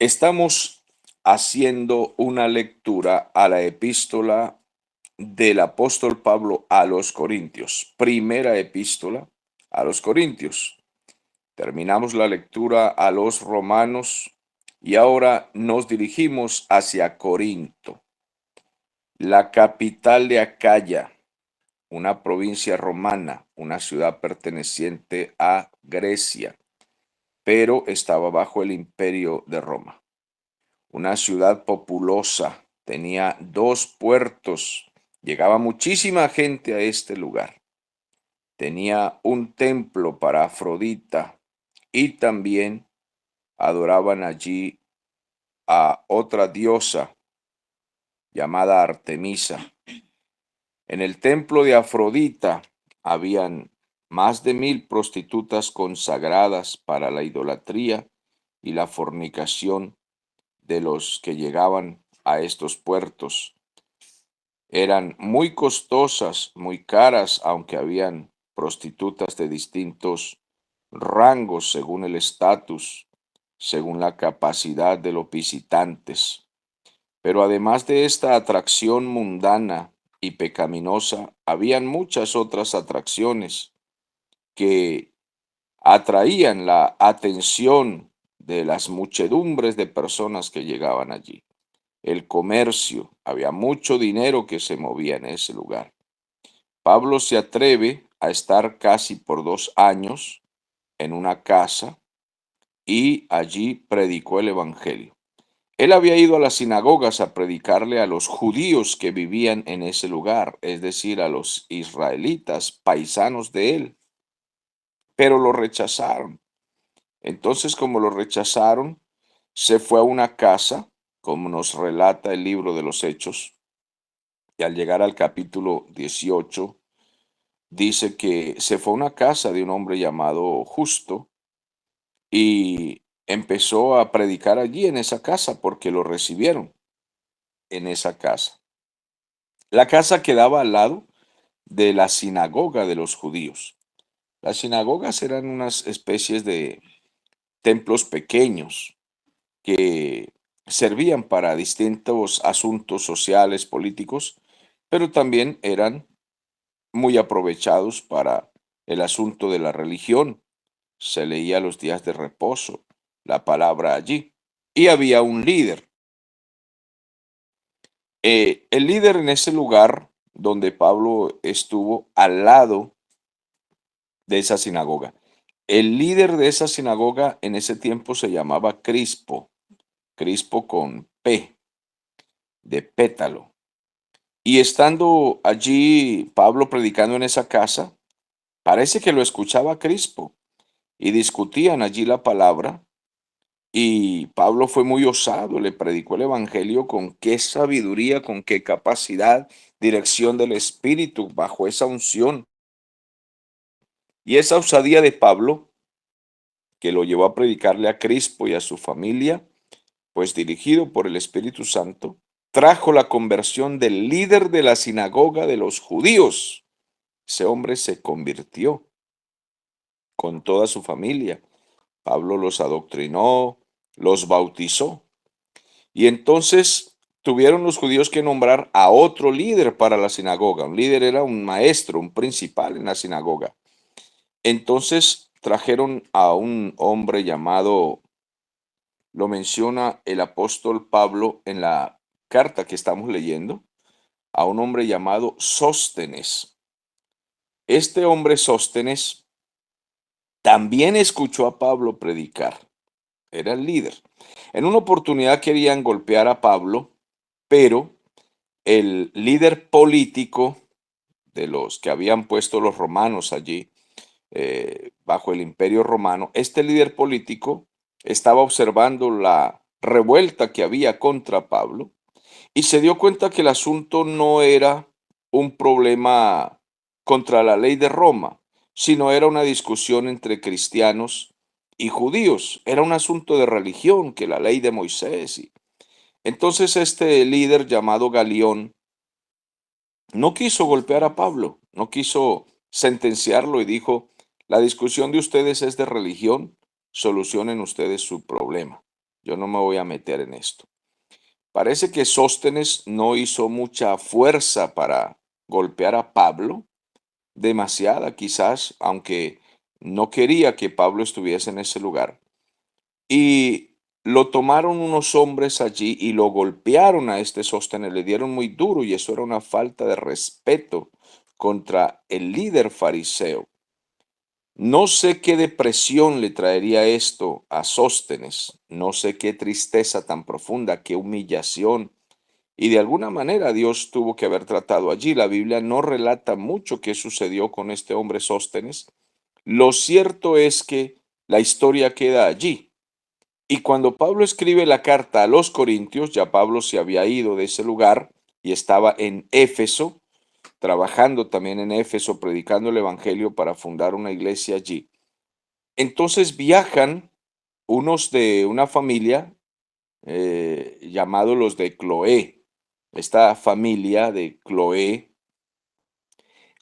Estamos haciendo una lectura a la epístola del apóstol Pablo a los Corintios, primera epístola a los Corintios. Terminamos la lectura a los Romanos y ahora nos dirigimos hacia Corinto, la capital de Acaya, una provincia romana, una ciudad perteneciente a Grecia, pero estaba bajo el imperio de Roma. Una ciudad populosa, tenía 2 puertos, llegaba muchísima gente a este lugar. Tenía un templo para Afrodita y también adoraban allí a otra diosa llamada Artemisa. En el templo de Afrodita habían más de 1000 prostitutas consagradas para la idolatría y la fornicación de los que llegaban a estos puertos. Eran muy costosas, muy caras, aunque habían prostitutas de distintos rangos según el estatus, según la capacidad de los visitantes. Pero además de esta atracción mundana y pecaminosa, habían muchas otras atracciones que atraían la atención de las muchedumbres de personas que llegaban allí. El comercio, había mucho dinero que se movía en ese lugar. Pablo se atreve a estar casi por 2 años en una casa y allí predicó el evangelio. Él había ido a las sinagogas a predicarle a los judíos que vivían en ese lugar, es decir, a los israelitas, paisanos de él, pero lo rechazaron. Entonces, como lo rechazaron, se fue a una casa, como nos relata el libro de los Hechos, y al llegar al capítulo 18, dice que se fue a una casa de un hombre llamado Justo y empezó a predicar allí en esa casa porque lo recibieron en esa casa. La casa quedaba al lado de la sinagoga de los judíos. Las sinagogas eran unas especies de templos pequeños que servían para distintos asuntos sociales, políticos, pero también eran muy aprovechados para el asunto de la religión. Se leía los días de reposo, la palabra allí, y había un líder. El líder en ese lugar donde Pablo estuvo al lado de esa sinagoga. El líder de esa sinagoga en ese tiempo se llamaba Crispo, Crispo con P, de pétalo. Y estando allí Pablo predicando en esa casa, parece que lo escuchaba Crispo y discutían allí la palabra. Y Pablo fue muy osado, le predicó el evangelio con qué sabiduría, con qué capacidad, dirección del Espíritu, bajo esa unción. Y esa osadía de Pablo, que lo llevó a predicarle a Crispo y a su familia, pues dirigido por el Espíritu Santo, trajo la conversión del líder de la sinagoga de los judíos. Ese hombre se convirtió con toda su familia. Pablo los adoctrinó, los bautizó. Y entonces tuvieron los judíos que nombrar a otro líder para la sinagoga. Un líder era un maestro, un principal en la sinagoga. Entonces trajeron a un hombre llamado, lo menciona el apóstol Pablo en la carta que estamos leyendo, a un hombre llamado Sóstenes. Este hombre Sóstenes también escuchó a Pablo predicar. Era el líder. En una oportunidad querían golpear a Pablo, pero el líder político de los que habían puesto los romanos allí, bajo el imperio romano, este líder político estaba observando la revuelta que había contra Pablo y se dio cuenta que el asunto no era un problema contra la ley de Roma, sino era una discusión entre cristianos y judíos. Era un asunto de religión, que la ley de Moisés. Entonces este líder llamado Galión no quiso golpear a Pablo, no quiso sentenciarlo y dijo, la discusión de ustedes es de religión, solucionen ustedes su problema. Yo no me voy a meter en esto. Parece que Sóstenes no hizo mucha fuerza para golpear a Pablo, demasiada quizás, aunque no quería que Pablo estuviese en ese lugar. Y lo tomaron unos hombres allí y lo golpearon a este Sóstenes, le dieron muy duro y eso era una falta de respeto contra el líder fariseo. No sé qué depresión le traería esto a Sóstenes, no sé qué tristeza tan profunda, qué humillación. Y de alguna manera Dios tuvo que haber tratado allí. La Biblia no relata mucho qué sucedió con este hombre Sóstenes. Lo cierto es que la historia queda allí. Y cuando Pablo escribe la carta a los Corintios, ya Pablo se había ido de ese lugar y estaba en Éfeso, trabajando también en Éfeso, predicando el Evangelio para fundar una iglesia allí. Entonces viajan unos de una familia llamados los de Cloé. Esta familia de Cloé,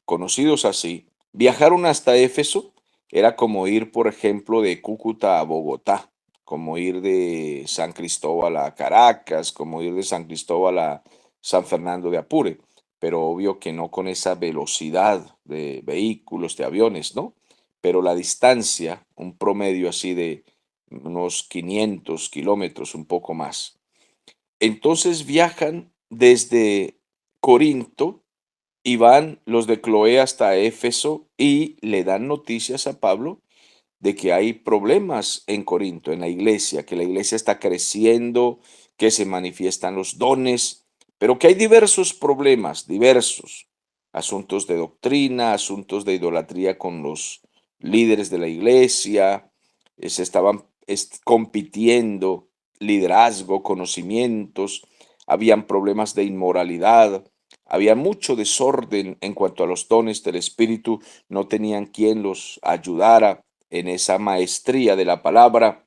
conocidos así, viajaron hasta Éfeso. Era como ir, por ejemplo, de Cúcuta a Bogotá, como ir de San Cristóbal a Caracas, como ir de San Cristóbal a San Fernando de Apure, pero obvio que no con esa velocidad de vehículos, de aviones, ¿no? Pero la distancia, un promedio así de unos 500 kilómetros, un poco más. Entonces viajan desde Corinto y van los de Cloé hasta Éfeso y le dan noticias a Pablo de que hay problemas en Corinto, en la iglesia, que la iglesia está creciendo, que se manifiestan los dones, pero que hay diversos problemas, diversos asuntos de doctrina, asuntos de idolatría con los líderes de la iglesia, se estaban compitiendo liderazgo, conocimientos, habían problemas de inmoralidad, había mucho desorden en cuanto a los dones del Espíritu, no tenían quien los ayudara en esa maestría de la palabra.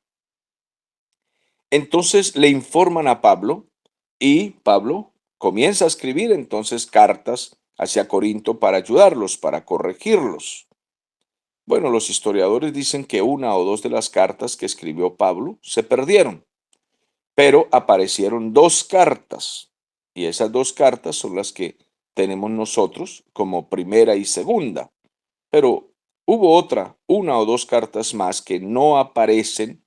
Entonces le informan a Pablo y Pablo comienza a escribir entonces cartas hacia Corinto para ayudarlos, para corregirlos. Bueno, los historiadores dicen que una o dos de las cartas que escribió Pablo se perdieron, pero aparecieron dos cartas y esas dos cartas son las que tenemos nosotros como primera y segunda. Pero hubo una o dos cartas más que no aparecen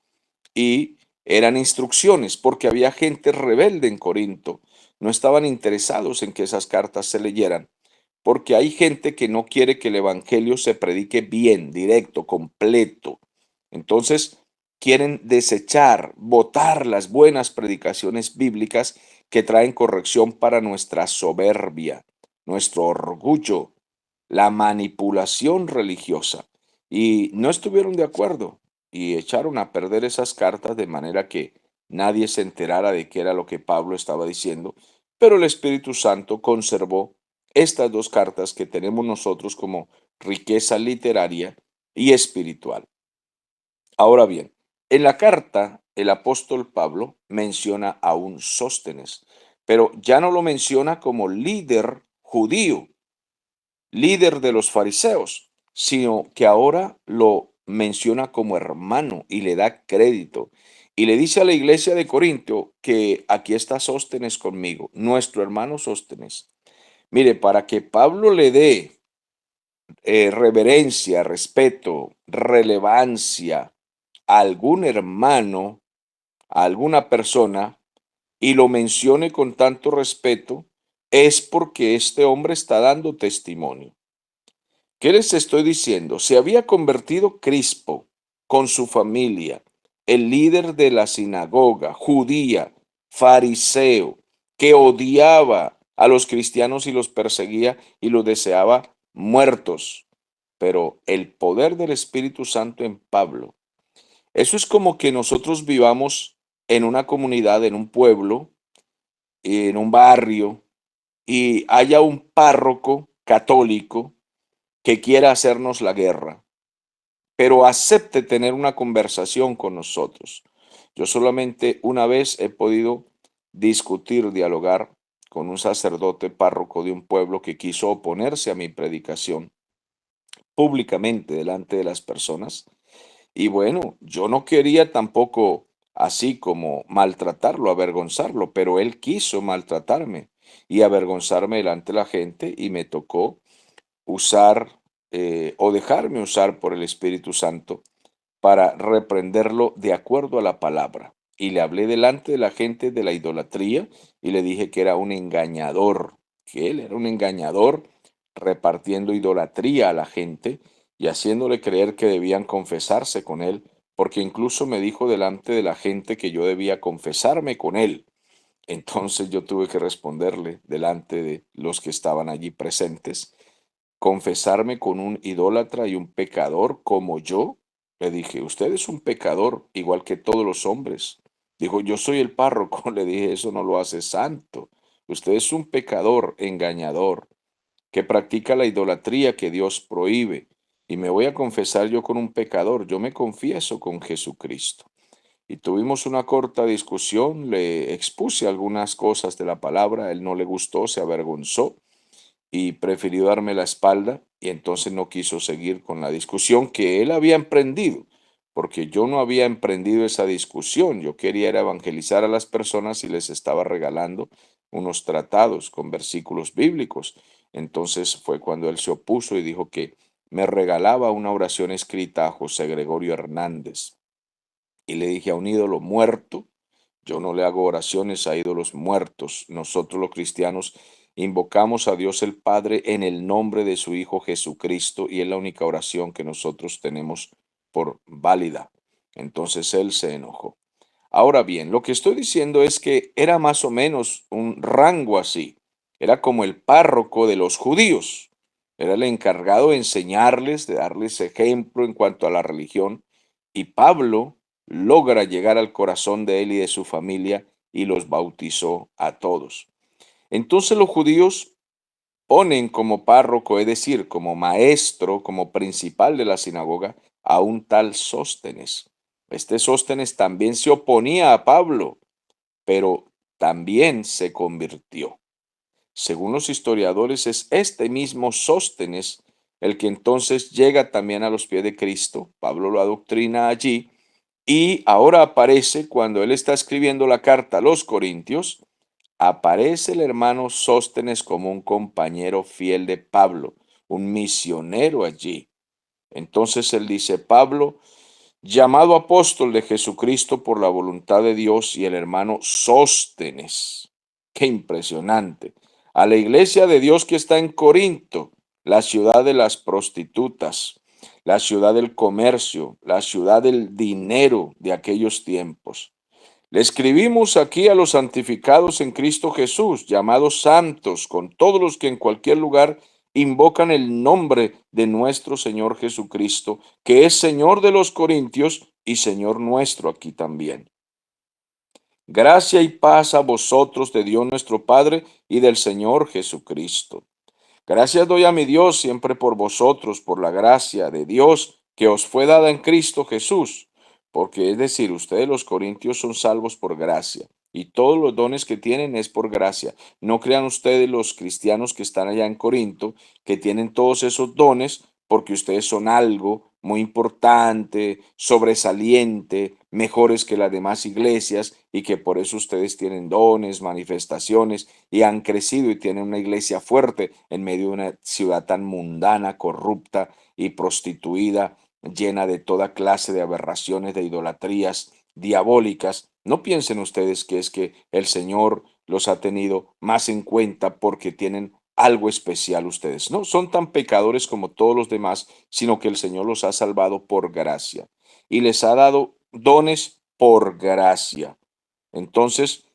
y eran instrucciones porque había gente rebelde en Corinto. No estaban interesados en que esas cartas se leyeran, porque hay gente que no quiere que el evangelio se predique bien, directo, completo. Entonces, quieren desechar, botar las buenas predicaciones bíblicas que traen corrección para nuestra soberbia, nuestro orgullo, la manipulación religiosa. Y no estuvieron de acuerdo y echaron a perder esas cartas de manera que nadie se enterara de qué era lo que Pablo estaba diciendo, pero el Espíritu Santo conservó estas dos cartas que tenemos nosotros como riqueza literaria y espiritual. Ahora bien, en la carta el apóstol Pablo menciona a un Sóstenes, pero ya no lo menciona como líder judío, líder de los fariseos, sino que ahora lo menciona como hermano y le da crédito. Y le dice a la iglesia de Corinto que aquí está Sóstenes conmigo, nuestro hermano Sóstenes. Mire, para que Pablo le dé reverencia, respeto, relevancia a algún hermano, a alguna persona, y lo mencione con tanto respeto, es porque este hombre está dando testimonio. ¿Qué les estoy diciendo? Se había convertido Crispo con su familia, el líder de la sinagoga judía, fariseo, que odiaba a los cristianos y los perseguía y los deseaba muertos. Pero el poder del Espíritu Santo en Pablo, eso es como que nosotros vivamos en una comunidad, en un pueblo, en un barrio, y haya un párroco católico que quiera hacernos la guerra, pero acepte tener una conversación con nosotros. Yo solamente una vez he podido discutir, dialogar con un sacerdote párroco de un pueblo que quiso oponerse a mi predicación públicamente delante de las personas. Y bueno, yo no quería tampoco así como maltratarlo, avergonzarlo, pero él quiso maltratarme y avergonzarme delante de la gente y me tocó usar o dejarme usar por el Espíritu Santo para reprenderlo de acuerdo a la palabra. Y le hablé delante de la gente de la idolatría y le dije que era un engañador, que él era un engañador repartiendo idolatría a la gente y haciéndole creer que debían confesarse con él, porque incluso me dijo delante de la gente que yo debía confesarme con él. Entonces yo tuve que responderle delante de los que estaban allí presentes, confesarme con un idólatra y un pecador como yo. Le dije, usted es un pecador igual que todos los hombres. Dijo, yo soy el párroco. Le dije, eso no lo hace santo. Usted es un pecador, engañador, que practica la idolatría que Dios prohíbe. Y me voy a confesar yo con un pecador. Yo me confieso con Jesucristo. Y tuvimos una corta discusión, le expuse algunas cosas de la palabra, él no le gustó, se avergonzó y prefirió darme la espalda y entonces no quiso seguir con la discusión que él había emprendido, porque yo no había emprendido esa discusión, yo quería era evangelizar a las personas y les estaba regalando unos tratados con versículos bíblicos. Entonces fue cuando él se opuso y dijo que me regalaba una oración escrita a José Gregorio Hernández. Y le dije a un ídolo muerto, yo no le hago oraciones a ídolos muertos. Nosotros los cristianos invocamos a Dios el Padre en el nombre de su Hijo Jesucristo y es la única oración que nosotros tenemos por válida. Entonces él se enojó. Ahora bien, lo que estoy diciendo es que era más o menos un rango así. Era como el párroco de los judíos. Era el encargado de enseñarles, de darles ejemplo en cuanto a la religión. Y Pablo logra llegar al corazón de él y de su familia y los bautizó a todos. Entonces los judíos ponen como párroco, es decir, como maestro, como principal de la sinagoga, a un tal Sóstenes. Este Sóstenes también se oponía a Pablo, pero también se convirtió. Según los historiadores, es este mismo Sóstenes el que entonces llega también a los pies de Cristo. Pablo lo adoctrina allí y ahora aparece cuando él está escribiendo la carta a los Corintios, aparece el hermano Sóstenes como un compañero fiel de Pablo, un misionero allí. Entonces él dice, Pablo, llamado apóstol de Jesucristo por la voluntad de Dios, y el hermano Sóstenes. Qué impresionante. A la iglesia de Dios que está en Corinto, la ciudad de las prostitutas, la ciudad del comercio, la ciudad del dinero de aquellos tiempos. Le escribimos aquí a los santificados en Cristo Jesús, llamados santos, con todos los que en cualquier lugar invocan el nombre de nuestro Señor Jesucristo, que es Señor de los Corintios y Señor nuestro aquí también. Gracia y paz a vosotros de Dios nuestro Padre y del Señor Jesucristo. Gracias doy a mi Dios siempre por vosotros, por la gracia de Dios que os fue dada en Cristo Jesús. Porque es decir, ustedes los corintios son salvos por gracia. Y todos los dones que tienen es por gracia. No crean ustedes los cristianos que están allá en Corinto, que tienen todos esos dones porque ustedes son algo muy importante, sobresaliente, mejores que las demás iglesias y que por eso ustedes tienen dones, manifestaciones y han crecido y tienen una iglesia fuerte en medio de una ciudad tan mundana, corrupta y prostituida, llena de toda clase de aberraciones, de idolatrías diabólicas. No piensen ustedes que es que el Señor los ha tenido más en cuenta porque tienen algo especial ustedes. No son tan pecadores como todos los demás, sino que el Señor los ha salvado por gracia y les ha dado dones por gracia. Entonces,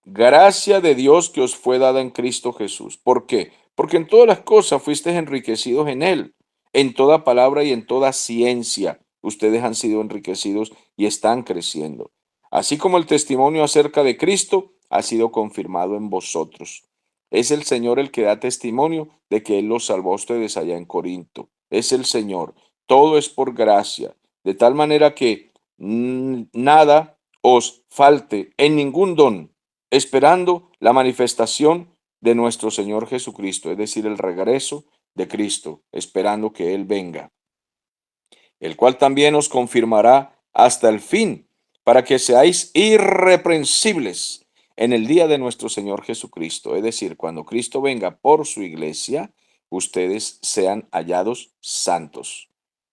gracia de Dios que os fue dada en Cristo Jesús. ¿Por qué? Porque en todas las cosas fuisteis enriquecidos en Él, en toda palabra y en toda ciencia. Ustedes han sido enriquecidos y están creciendo. Así como el testimonio acerca de Cristo ha sido confirmado en vosotros. Es el Señor el que da testimonio de que Él los salvó a ustedes allá en Corinto. Es el Señor. Todo es por gracia. De tal manera que nada os falte en ningún don, esperando la manifestación de nuestro Señor Jesucristo, es decir, el regreso de Cristo, esperando que Él venga, el cual también os confirmará hasta el fin, para que seáis irreprensibles en el día de nuestro Señor Jesucristo. Es decir, cuando Cristo venga por su iglesia, ustedes sean hallados santos,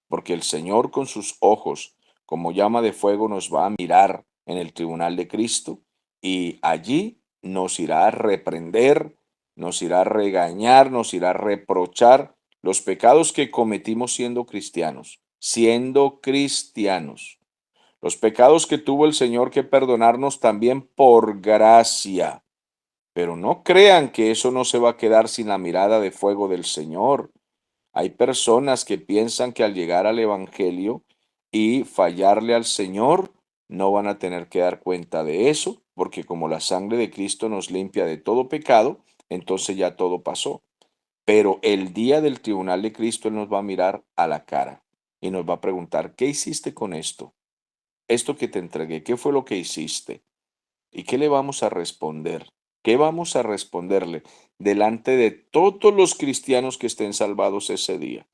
porque el Señor con sus ojos, como llama de fuego, nos va a mirar en el tribunal de Cristo y allí nos irá a reprender, nos irá a regañar, nos irá a reprochar los pecados que cometimos siendo cristianos. Los pecados que tuvo el Señor que perdonarnos también por gracia. Pero no crean que eso no se va a quedar sin la mirada de fuego del Señor. Hay personas que piensan que al llegar al Evangelio y fallarle al Señor, no van a tener que dar cuenta de eso, porque como la sangre de Cristo nos limpia de todo pecado, entonces ya todo pasó. Pero el día del tribunal de Cristo Él nos va a mirar a la cara y nos va a preguntar, ¿qué hiciste con esto? Esto que te entregué, ¿qué fue lo que hiciste? ¿Y qué le vamos a responder? ¿Qué vamos a responderle delante de todos los cristianos que estén salvados ese día?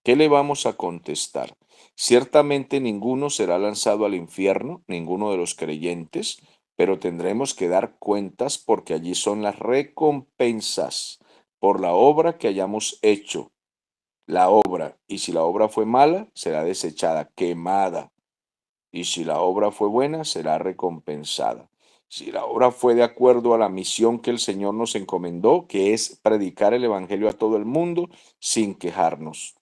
¿Qué le vamos a contestar? Ciertamente ninguno será lanzado al infierno, ninguno de los creyentes, pero tendremos que dar cuentas porque allí son las recompensas por la obra que hayamos hecho. La obra, y si la obra fue mala, será desechada, quemada. Y si la obra fue buena, será recompensada. Si la obra fue de acuerdo a la misión que el Señor nos encomendó, que es predicar el Evangelio a todo el mundo sin quejarnos,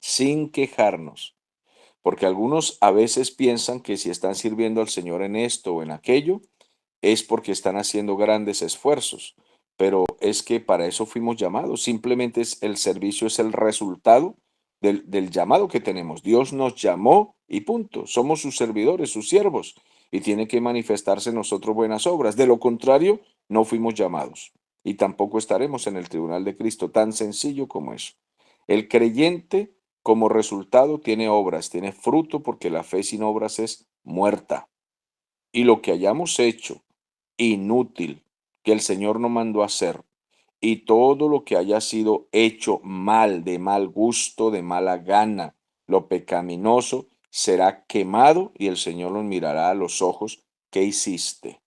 sin quejarnos. Porque algunos a veces piensan que si están sirviendo al Señor en esto o en aquello, es porque están haciendo grandes esfuerzos, pero es que para eso fuimos llamados. Simplemente es el servicio es el resultado del llamado que tenemos. Dios nos llamó y punto. Somos sus servidores, sus siervos, y tiene que manifestarse en nosotros buenas obras. De lo contrario, no fuimos llamados y tampoco estaremos en el tribunal de Cristo, tan sencillo como eso. El creyente como resultado tiene obras, tiene fruto, porque la fe sin obras es muerta. Y lo que hayamos hecho inútil, que el Señor no mandó a hacer, y todo lo que haya sido hecho mal, de mal gusto, de mala gana, lo pecaminoso, será quemado y el Señor nos mirará a los ojos. ¿Qué hiciste?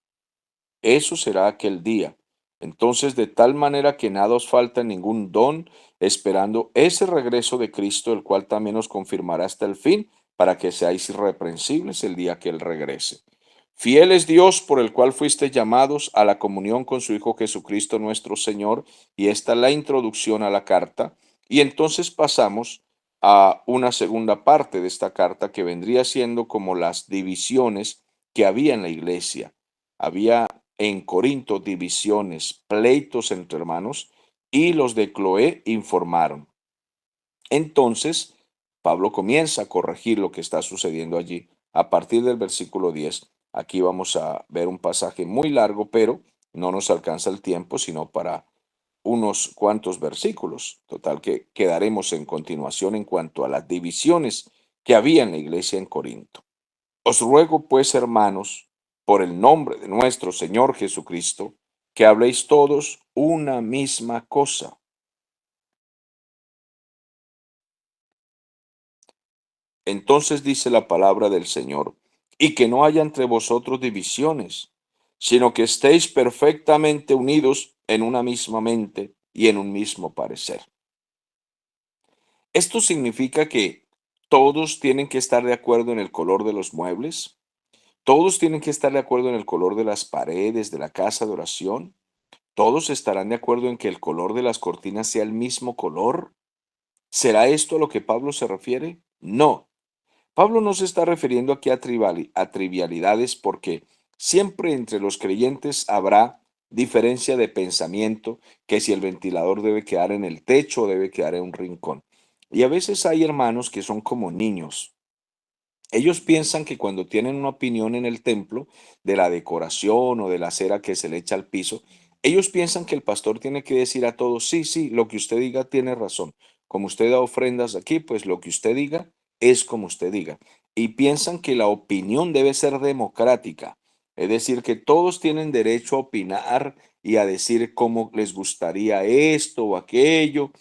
Eso será aquel día. Entonces, de tal manera que nada os falta ningún don, esperando ese regreso de Cristo, el cual también os confirmará hasta el fin, para que seáis irreprensibles el día que Él regrese. Fiel es Dios por el cual fuiste llamados a la comunión con su Hijo Jesucristo nuestro Señor, y esta es la introducción a la carta. Y entonces pasamos a una segunda parte de esta carta que vendría siendo como las divisiones que había en la iglesia. Había en Corinto divisiones, pleitos entre hermanos, y los de Cloé informaron. Entonces, Pablo comienza a corregir lo que está sucediendo allí a partir del versículo 10. Aquí vamos a ver un pasaje muy largo, pero no nos alcanza el tiempo, sino para unos cuantos versículos. Total que quedaremos en continuación en cuanto a las divisiones que había en la iglesia en Corinto. Os ruego pues, hermanos, por el nombre de nuestro Señor Jesucristo, que habléis todos una misma cosa. Entonces dice la palabra del Señor, y que no haya entre vosotros divisiones, sino que estéis perfectamente unidos en una misma mente y en un mismo parecer. Esto significa que todos tienen que estar de acuerdo en el color de los muebles, todos tienen que estar de acuerdo en el color de las paredes de la casa de oración, todos estarán de acuerdo en que el color de las cortinas sea el mismo color. ¿Será esto a lo que Pablo se refiere? No. Pablo no se está refiriendo aquí a trivialidades, porque siempre entre los creyentes habrá diferencia de pensamiento, que si el ventilador debe quedar en el techo o debe quedar en un rincón. Y a veces hay hermanos que son como niños. Ellos piensan que cuando tienen una opinión en el templo de la decoración o de la cera que se le echa al piso, ellos piensan que el pastor tiene que decir a todos, sí, sí, lo que usted diga tiene razón. Como usted da ofrendas aquí, pues lo que usted diga es como usted diga. Y piensan que la opinión debe ser democrática, es decir, que todos tienen derecho a opinar y a decir cómo les gustaría esto o aquello,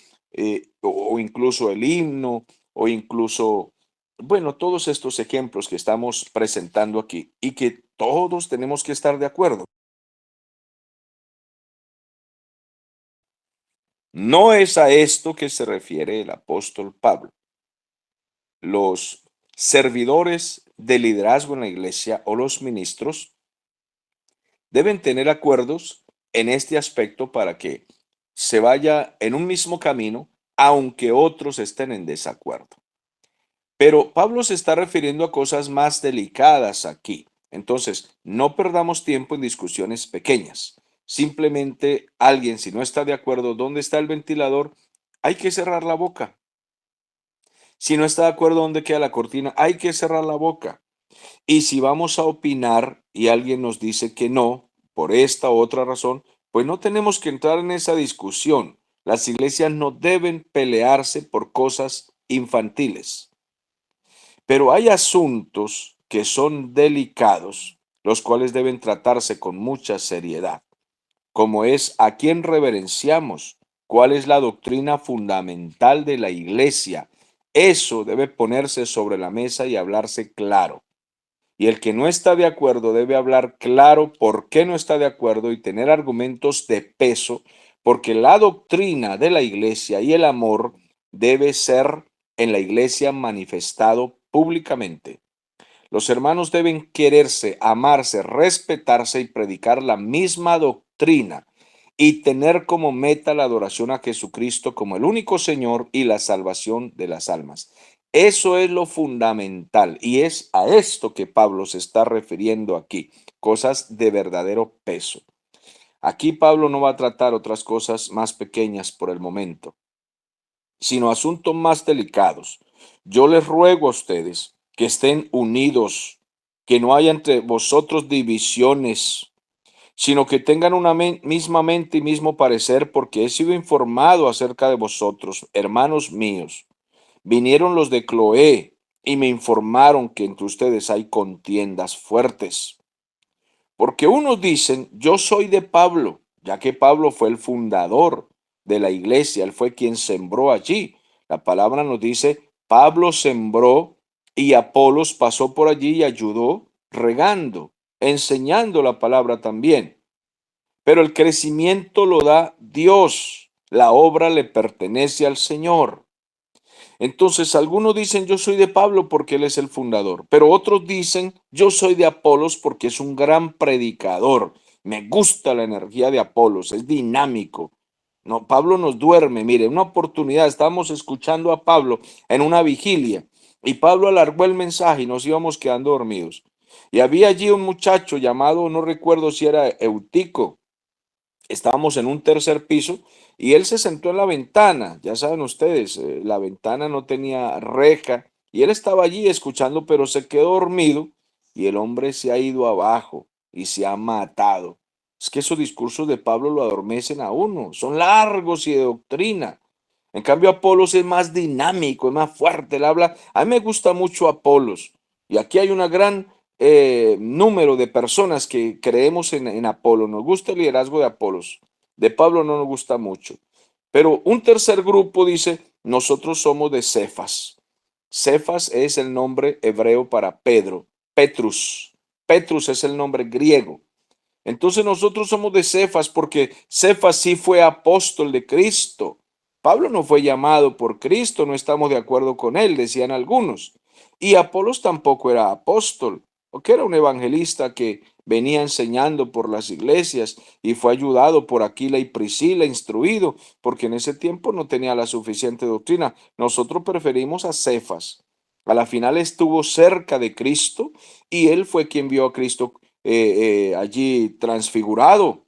o incluso el himno, o incluso Bueno, todos estos ejemplos que estamos presentando aquí y que todos tenemos que estar de acuerdo. No es a esto que se refiere el apóstol Pablo. Los servidores de liderazgo en la iglesia o los ministros deben tener acuerdos en este aspecto para que se vaya en un mismo camino, aunque otros estén en desacuerdo. Pero Pablo se está refiriendo a cosas más delicadas aquí. Entonces, no perdamos tiempo en discusiones pequeñas. Simplemente alguien, si no está de acuerdo dónde está el ventilador, hay que cerrar la boca. Si no está de acuerdo dónde queda la cortina, hay que cerrar la boca. Y si vamos a opinar y alguien nos dice que no, por esta u otra razón, pues no tenemos que entrar en esa discusión. Las iglesias no deben pelearse por cosas infantiles. Pero hay asuntos que son delicados, los cuales deben tratarse con mucha seriedad, como es a quién reverenciamos, cuál es la doctrina fundamental de la iglesia. Eso debe ponerse sobre la mesa y hablarse claro. Y el que no está de acuerdo debe hablar claro por qué no está de acuerdo y tener argumentos de peso, porque la doctrina de la iglesia y el amor debe ser en la iglesia manifestado públicamente. Los hermanos deben quererse, amarse, respetarse y predicar la misma doctrina y tener como meta la adoración a Jesucristo como el único Señor y la salvación de las almas. Eso es lo fundamental y es a esto que Pablo se está refiriendo aquí, cosas de verdadero peso. Aquí Pablo no va a tratar otras cosas más pequeñas por el momento, sino asuntos más delicados. Yo les ruego a ustedes que estén unidos, que no haya entre vosotros divisiones, sino que tengan una misma mente y mismo parecer, porque he sido informado acerca de vosotros, hermanos míos. Vinieron los de Cloé y me informaron que entre ustedes hay contiendas fuertes. Porque unos dicen, yo soy de Pablo, ya que Pablo fue el fundador de la iglesia, él fue quien sembró allí. La palabra nos dice, Pablo sembró y Apolos pasó por allí y ayudó regando, enseñando la palabra también. Pero el crecimiento lo da Dios, la obra le pertenece al Señor. Entonces, algunos dicen yo soy de Pablo porque él es el fundador, pero otros dicen yo soy de Apolos porque es un gran predicador. Me gusta la energía de Apolos, es dinámico. No, Pablo nos duerme. Mire, una oportunidad, estábamos escuchando a Pablo en una vigilia y Pablo alargó el mensaje y nos íbamos quedando dormidos. Y había allí un muchacho llamado, no recuerdo si era Eutico, estábamos en un tercer piso y él se sentó en la ventana. Ya saben ustedes, la ventana no tenía reja y él estaba allí escuchando, pero se quedó dormido y el hombre se ha ido abajo y se ha matado. Es que esos discursos de Pablo lo adormecen a uno, son largos y de doctrina. En cambio, Apolos es más dinámico, es más fuerte, él habla. A mí me gusta mucho Apolos y aquí hay una gran número de personas que creemos en Apolo, nos gusta el liderazgo de Apolos, de Pablo no nos gusta mucho, pero un tercer grupo dice, nosotros somos de Cefas. Cefas es el nombre hebreo para Pedro, Petrus. Petrus es el nombre griego. Entonces nosotros somos de Cefas porque Cefas sí fue apóstol de Cristo. Pablo no fue llamado por Cristo, no estamos de acuerdo con él, decían algunos. Y Apolos tampoco era apóstol, porque era un evangelista que venía enseñando por las iglesias y fue ayudado por Aquila y Priscila, instruido, porque en ese tiempo no tenía la suficiente doctrina. Nosotros preferimos a Cefas. A la final estuvo cerca de Cristo y él fue quien vio a Cristo allí transfigurado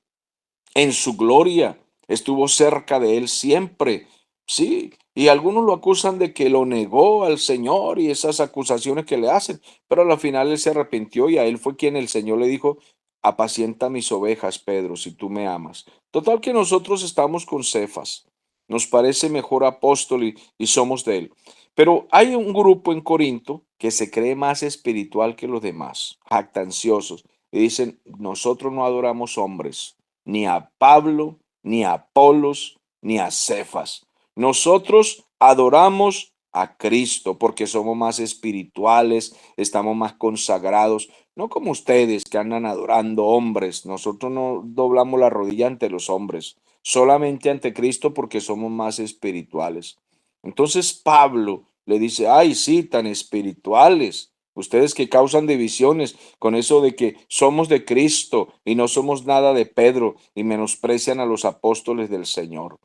en su gloria, estuvo cerca de él siempre, sí, y algunos lo acusan de que lo negó al Señor y esas acusaciones que le hacen, pero al final él se arrepintió y a él fue quien el Señor le dijo, apacienta mis ovejas, Pedro, si tú me amas. Total que nosotros estamos con Cefas, nos parece mejor apóstol y somos de él. Pero hay un grupo en Corinto que se cree más espiritual que los demás, jactanciosos, y dicen, nosotros no adoramos hombres, ni a Pablo, ni a Apolos, ni a Cefas. Nosotros adoramos a Cristo, porque somos más espirituales, estamos más consagrados, no como ustedes que andan adorando hombres. Nosotros no doblamos la rodilla ante los hombres, solamente ante Cristo porque somos más espirituales. Entonces Pablo le dice, ay, sí, tan espirituales. Ustedes que causan divisiones con eso de que somos de Cristo y no somos nada de Pedro y menosprecian a los apóstoles del Señor.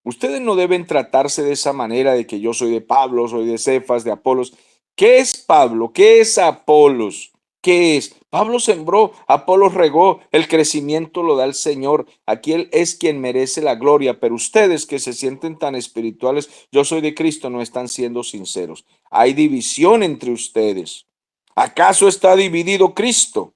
Ustedes no deben tratarse de esa manera de que yo soy de Pablo, soy de Cefas, de Apolos. ¿Qué es Pablo? ¿Qué es Apolos? ¿Qué es? Pablo sembró, Apolos regó, el crecimiento lo da el Señor. Aquí Él es quien merece la gloria, pero ustedes que se sienten tan espirituales, yo soy de Cristo, no están siendo sinceros. Hay división entre ustedes. ¿Acaso está dividido Cristo?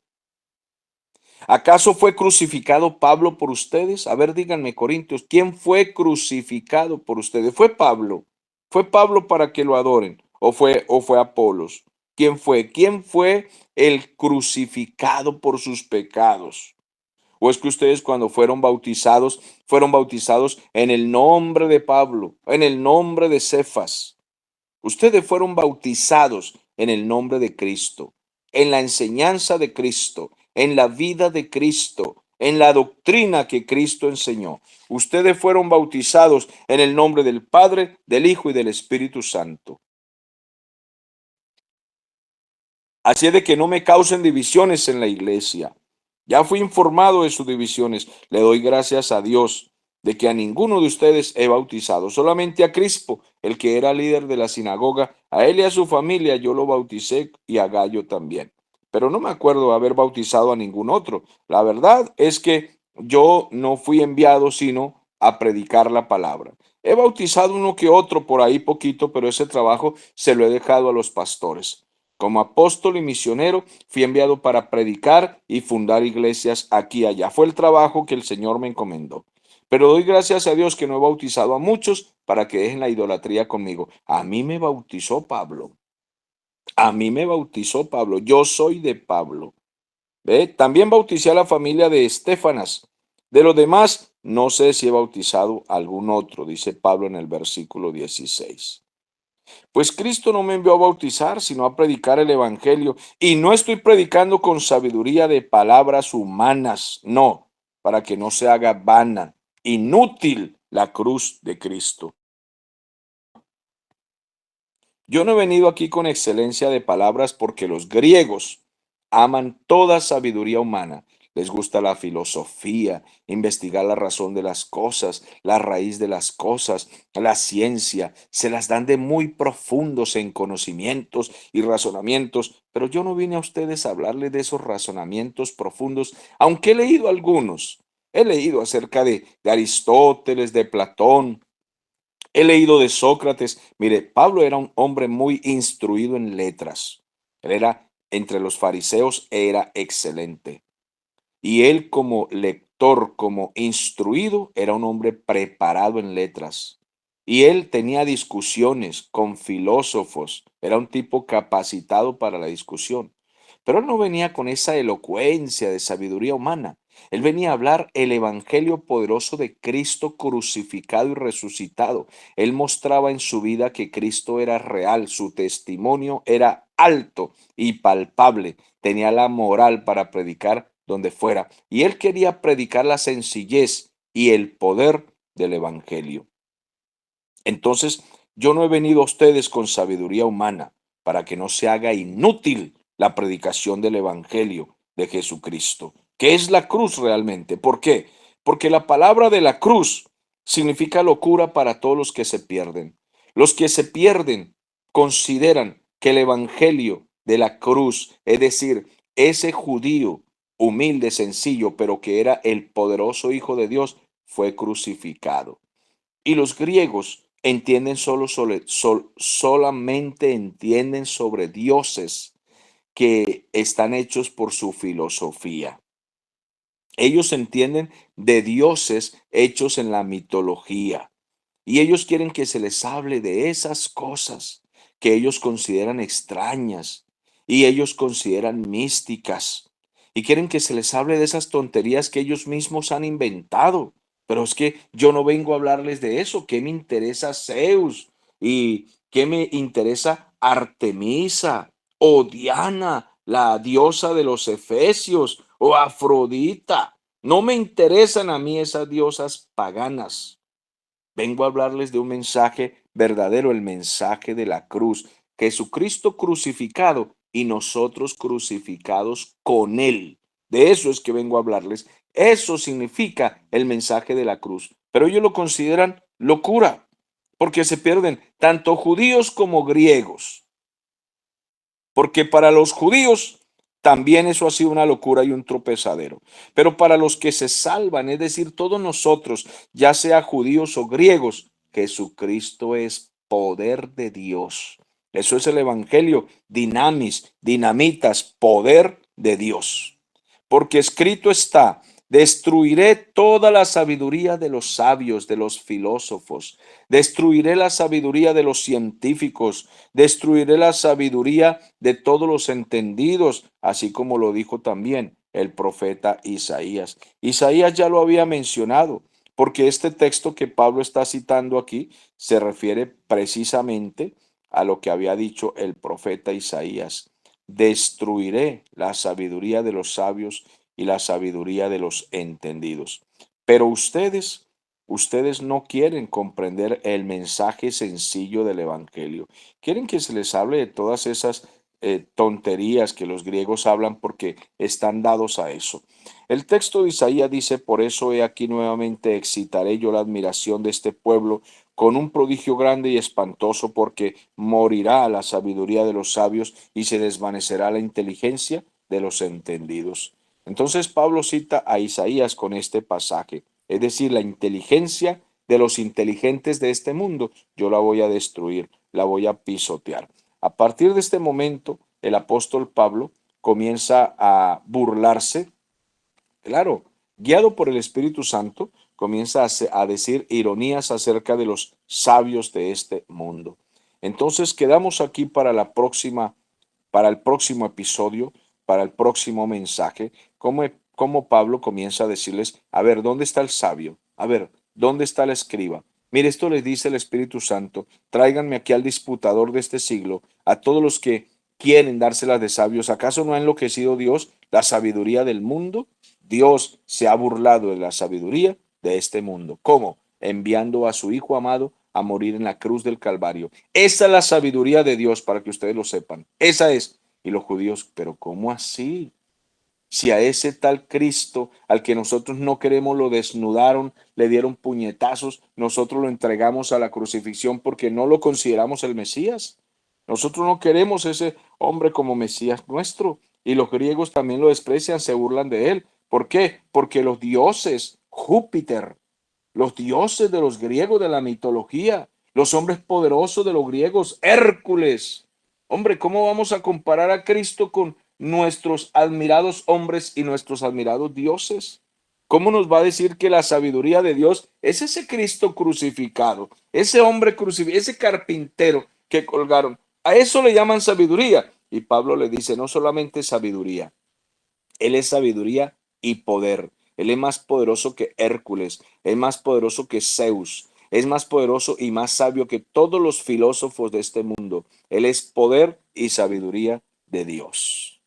¿Acaso fue crucificado Pablo por ustedes? A ver, díganme, Corintios, ¿quién fue crucificado por ustedes? ¿Fue Pablo? ¿Fue Pablo para que lo adoren? ¿O fue Apolos? ¿Quién fue? ¿Quién fue el crucificado por sus pecados? ¿O es que ustedes cuando fueron bautizados en el nombre de Pablo, en el nombre de Cefas? Ustedes fueron bautizados en el nombre de Cristo, en la enseñanza de Cristo, en la vida de Cristo, en la doctrina que Cristo enseñó. Ustedes fueron bautizados en el nombre del Padre, del Hijo y del Espíritu Santo. Así es de que no me causen divisiones en la iglesia. Ya fui informado de sus divisiones. Le doy gracias a Dios de que a ninguno de ustedes he bautizado, solamente a Crispo, el que era líder de la sinagoga, a él y a su familia yo lo bauticé y a Gallo también. Pero no me acuerdo de haber bautizado a ningún otro. La verdad es que yo no fui enviado sino a predicar la palabra. He bautizado uno que otro por ahí poquito, pero ese trabajo se lo he dejado a los pastores. Como apóstol y misionero, fui enviado para predicar y fundar iglesias aquí y allá. Fue el trabajo que el Señor me encomendó. Pero doy gracias a Dios que no he bautizado a muchos para que dejen la idolatría conmigo. A mí me bautizó Pablo. A mí me bautizó Pablo. Yo soy de Pablo. ¿Ve? También bauticé a la familia de Estefanas. De los demás, no sé si he bautizado a algún otro, dice Pablo en el versículo 16. Pues Cristo no me envió a bautizar, sino a predicar el Evangelio. Y no estoy predicando con sabiduría de palabras humanas, no, para que no se haga vana, inútil la cruz de Cristo. Yo no he venido aquí con excelencia de palabras porque los griegos aman toda sabiduría humana. Les gusta la filosofía, investigar la razón de las cosas, la raíz de las cosas, la ciencia. Se las dan de muy profundos en conocimientos y razonamientos. Pero yo no vine a ustedes a hablarles de esos razonamientos profundos, aunque he leído algunos. He leído acerca de Aristóteles, de Platón. He leído de Sócrates. Mire, Pablo era un hombre muy instruido en letras. Él era, entre los fariseos, era excelente. Y él como lector, como instruido, era un hombre preparado en letras. Y él tenía discusiones con filósofos. Era un tipo capacitado para la discusión. Pero él no venía con esa elocuencia de sabiduría humana. Él venía a hablar el evangelio poderoso de Cristo crucificado y resucitado. Él mostraba en su vida que Cristo era real, su testimonio era alto y palpable. Tenía la moral para predicar donde fuera. Y él quería predicar la sencillez y el poder del evangelio. Entonces, yo no he venido a ustedes con sabiduría humana para que no se haga inútil la predicación del Evangelio de Jesucristo. ¿Qué es la cruz realmente? ¿Por qué? Porque la palabra de la cruz significa locura para todos los que se pierden. Los que se pierden consideran que el Evangelio de la cruz, es decir, ese judío humilde, sencillo, pero que era el poderoso Hijo de Dios, fue crucificado. Y los griegos entienden solamente entienden sobre dioses que están hechos por su filosofía. Ellos entienden de dioses hechos en la mitología. Y ellos quieren que se les hable de esas cosas que ellos consideran extrañas y ellos consideran místicas. Y quieren que se les hable de esas tonterías que ellos mismos han inventado. Pero es que yo no vengo a hablarles de eso. ¿Qué me interesa Zeus? ¿Qué me interesa Artemisa o Diana, la diosa de los efesios, o Afrodita? No me interesan a mí esas diosas paganas. Vengo a hablarles de un mensaje verdadero, el mensaje de la cruz. Jesucristo crucificado y nosotros crucificados con él. De eso es que vengo a hablarles. Eso significa el mensaje de la cruz. Pero ellos lo consideran locura, porque se pierden tanto judíos como griegos. Porque para los judíos también eso ha sido una locura y un tropezadero. Pero para los que se salvan, es decir, todos nosotros, ya sea judíos o griegos, Jesucristo es poder de Dios. Eso es el evangelio, dinamis, dinamitas, poder de Dios. Porque escrito está, destruiré toda la sabiduría de los sabios, de los filósofos, destruiré la sabiduría de los científicos, destruiré la sabiduría de todos los entendidos, así como lo dijo también el profeta Isaías. Isaías ya lo había mencionado, porque este texto que Pablo está citando aquí se refiere precisamente a lo que había dicho el profeta Isaías. Destruiré la sabiduría de los sabios y la sabiduría de los entendidos. Pero ustedes no quieren comprender el mensaje sencillo del Evangelio. Quieren que se les hable de todas esas tonterías que los griegos hablan porque están dados a eso. El texto de Isaías dice, por eso he aquí nuevamente excitaré yo la admiración de este pueblo con un prodigio grande y espantoso, porque morirá la sabiduría de los sabios y se desvanecerá la inteligencia de los entendidos. Entonces Pablo cita a Isaías con este pasaje, es decir, la inteligencia de los inteligentes de este mundo, yo la voy a destruir, la voy a pisotear. A partir de este momento, el apóstol Pablo comienza a burlarse, claro, guiado por el Espíritu Santo, comienza a decir ironías acerca de los sabios de este mundo. Entonces quedamos aquí para la próxima, para el próximo episodio, para el próximo mensaje, cómo Pablo comienza a decirles, a ver, ¿dónde está el sabio? A ver, ¿dónde está el escriba? Mire, esto les dice el Espíritu Santo, tráiganme aquí al disputador de este siglo, a todos los que quieren dárselas de sabios. ¿Acaso no ha enloquecido Dios la sabiduría del mundo? Dios se ha burlado de la sabiduría de este mundo. ¿Cómo? Enviando a su Hijo amado a morir en la cruz del Calvario. Esa es la sabiduría de Dios, para que ustedes lo sepan. Esa es. Y los judíos, pero ¿cómo así? Si a ese tal Cristo, al que nosotros no queremos, lo desnudaron, le dieron puñetazos, nosotros lo entregamos a la crucifixión porque no lo consideramos el Mesías. Nosotros no queremos ese hombre como Mesías nuestro. Y los griegos también lo desprecian, se burlan de él. ¿Por qué? Porque los dioses, Júpiter, los dioses de los griegos de la mitología, los hombres poderosos de los griegos, Hércules. Hombre, ¿cómo vamos a comparar a Cristo con nuestros admirados hombres y nuestros admirados dioses? ¿Cómo nos va a decir que la sabiduría de Dios es ese Cristo crucificado, ese hombre crucificado, ese carpintero que colgaron? A eso le llaman sabiduría. Y Pablo le dice, no solamente sabiduría, él es sabiduría y poder. Él es más poderoso que Hércules, es más poderoso que Zeus, es más poderoso y más sabio que todos los filósofos de este mundo. Él es poder y sabiduría de Dios.